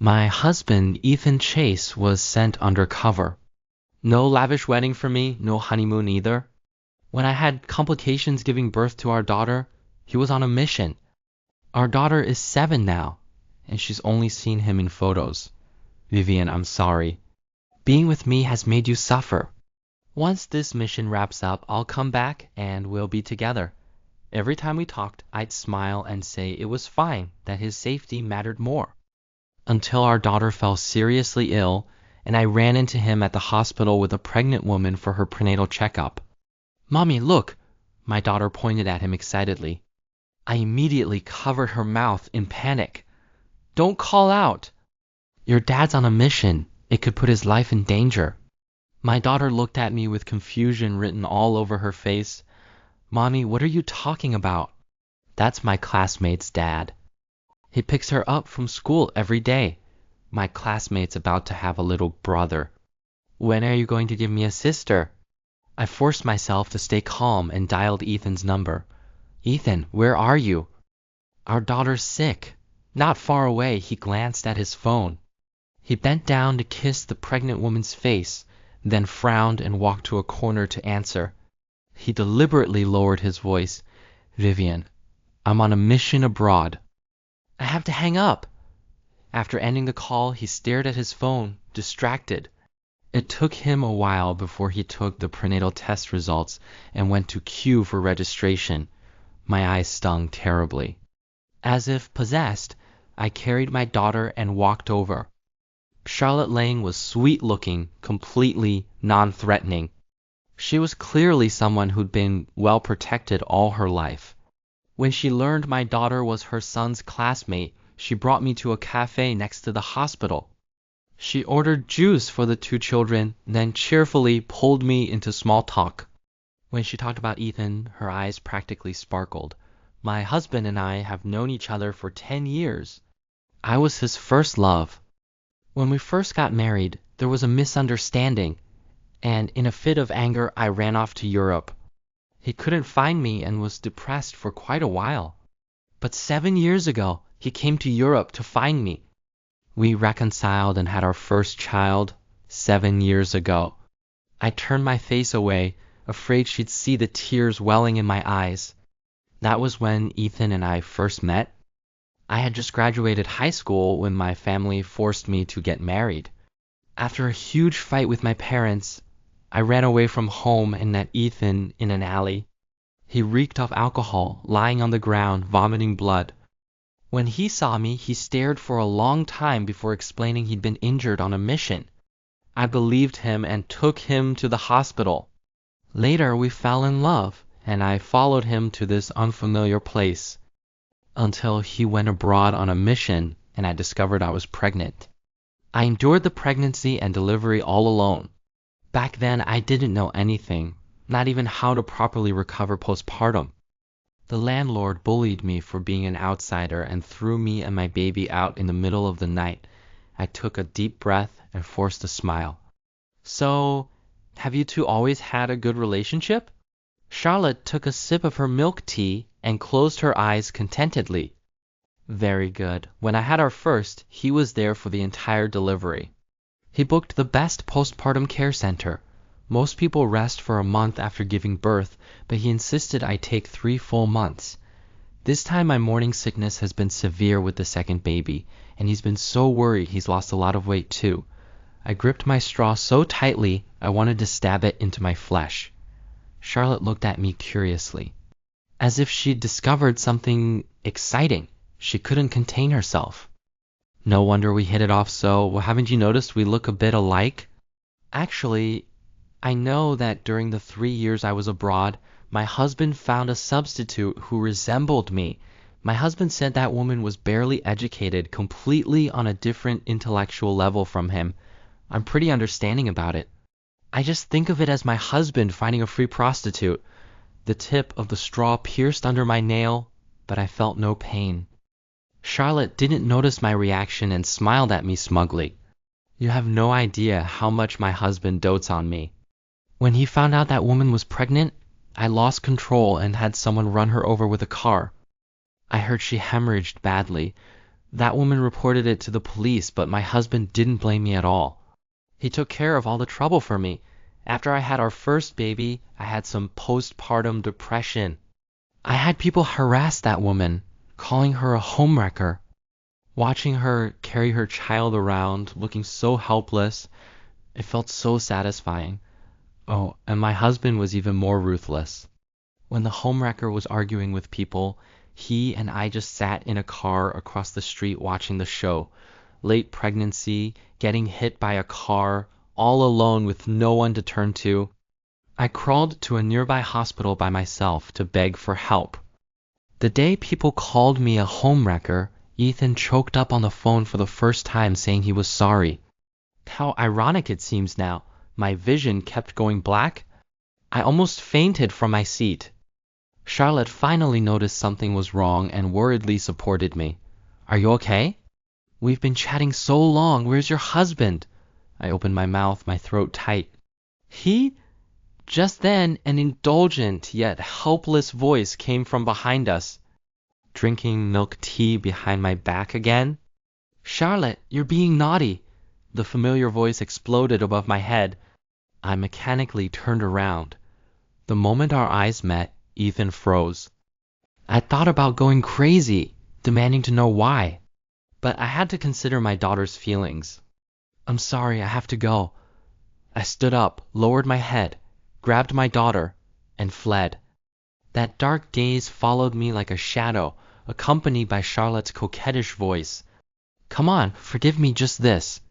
My husband, Ethan Chase, was sent undercover. No lavish wedding for me, no honeymoon either. When I had complications giving birth to our daughter, he was on a mission. Our daughter is 7 now, and she's only seen him in photos. Vivian, I'm sorry. Being with me has made you suffer. Once this mission wraps up, I'll come back and we'll be together. Every time we talked, I'd smile and say it was fine, that his safety mattered more. Until our daughter fell seriously ill, and I ran into him at the hospital with a pregnant woman for her prenatal checkup. "Mommy, look!" My daughter pointed at him excitedly. I immediately covered her mouth in panic. "Don't call out! Your dad's on a mission. It could put his life in danger." My daughter looked at me with confusion written all over her face. "Mommy, what are you talking about?" "That's my classmate's dad. He picks her up from school every day. My classmate's about to have a little brother. When are you going to give me a sister?" I forced myself to stay calm and dialed Ethan's number. "Ethan, where are you?" "Our daughter's sick." Not far away, he glanced at his phone. He bent down to kiss the pregnant woman's face, then frowned and walked to a corner to answer. He deliberately lowered his voice. "Vivian, I'm on a mission abroad." I have to hang up. After ending the call, he stared at his phone, distracted. It took him a while before he took the prenatal test results and went to queue for registration. My eyes stung terribly. As if possessed, I carried my daughter and walked over. Charlotte Lang was sweet-looking, completely non-threatening. She was clearly someone who'd been well protected all her life. When she learned my daughter was her son's classmate, she brought me to a cafe next to the hospital. She ordered juice for the 2 children, then cheerfully pulled me into small talk. When she talked about Ethan, her eyes practically sparkled. "My husband and I have known each other for 10 years. I was his first love. When we first got married, there was a misunderstanding, and in a fit of anger, I ran off to Europe. He couldn't find me and was depressed for quite a while. But 7 years ago, he came to Europe to find me. We reconciled and had our first child 7 years ago." I turned my face away, afraid she'd see the tears welling in my eyes. That was when Ethan and I first met. I had just graduated high school when my family forced me to get married. After a huge fight with my parents, I ran away from home and met Ethan in an alley. He reeked of alcohol, lying on the ground, vomiting blood. When he saw me, he stared for a long time before explaining he'd been injured on a mission. I believed him and took him to the hospital. Later, we fell in love, and I followed him to this unfamiliar place until he went abroad on a mission and I discovered I was pregnant. I endured the pregnancy and delivery all alone. Back then, I didn't know anything, not even how to properly recover postpartum. The landlord bullied me for being an outsider and threw me and my baby out in the middle of the night. I took a deep breath and forced a smile. "So, have you two always had a good relationship?" Charlotte took a sip of her milk tea and closed her eyes contentedly. "Very good. When I had our first, he was there for the entire delivery. He booked the best postpartum care center. Most people rest for a month after giving birth, but he insisted I take 3 full months. This time my morning sickness has been severe with the second baby, and he's been so worried he's lost a lot of weight too. I gripped my straw so tightly I wanted to stab it into my flesh." Charlotte looked at me curiously. As if she'd discovered something exciting. She couldn't contain herself. "No wonder we hit it off so. Well, haven't you noticed we look a bit alike?" "Actually, I know that during the 3 years I was abroad, my husband found a substitute who resembled me. My husband said that woman was barely educated, completely on a different intellectual level from him. I'm pretty understanding about it. I just think of it as my husband finding a free prostitute." The tip of the straw pierced under my nail, but I felt no pain. Charlotte didn't notice my reaction and smiled at me smugly. "You have no idea how much my husband dotes on me. When he found out that woman was pregnant, I lost control and had someone run her over with a car. I heard she hemorrhaged badly. That woman reported it to the police, but my husband didn't blame me at all. He took care of all the trouble for me. After I had our first baby, I had some postpartum depression. I had people harass that woman, calling her a homewrecker. Watching her carry her child around, looking so helpless, it felt so satisfying. Oh, and my husband was even more ruthless. When the homewrecker was arguing with people, he and I just sat in a car across the street watching the show. Late pregnancy, getting hit by a car, all alone with no one to turn to. I crawled to a nearby hospital by myself to beg for help. The day people called me a homewrecker, Ethan choked up on the phone for the first time saying he was sorry. How ironic it seems now. My vision kept going black. I almost fainted from my seat. Charlotte finally noticed something was wrong and worriedly supported me. Are you okay? We've been chatting so long. Where's your husband? I opened my mouth, my throat tight. He? Just then, an indulgent yet helpless voice came from behind us. Drinking milk tea behind my back again? Charlotte, you're being naughty. The familiar voice exploded above my head. I mechanically turned around. The moment our eyes met, Ethan froze. I thought about going crazy, demanding to know why. But I had to consider my daughter's feelings. I'm sorry, I have to go. I stood up, lowered my head, grabbed my daughter, and fled. That dark gaze followed me like a shadow, accompanied by Charlotte's coquettish voice. Come on, forgive me just this.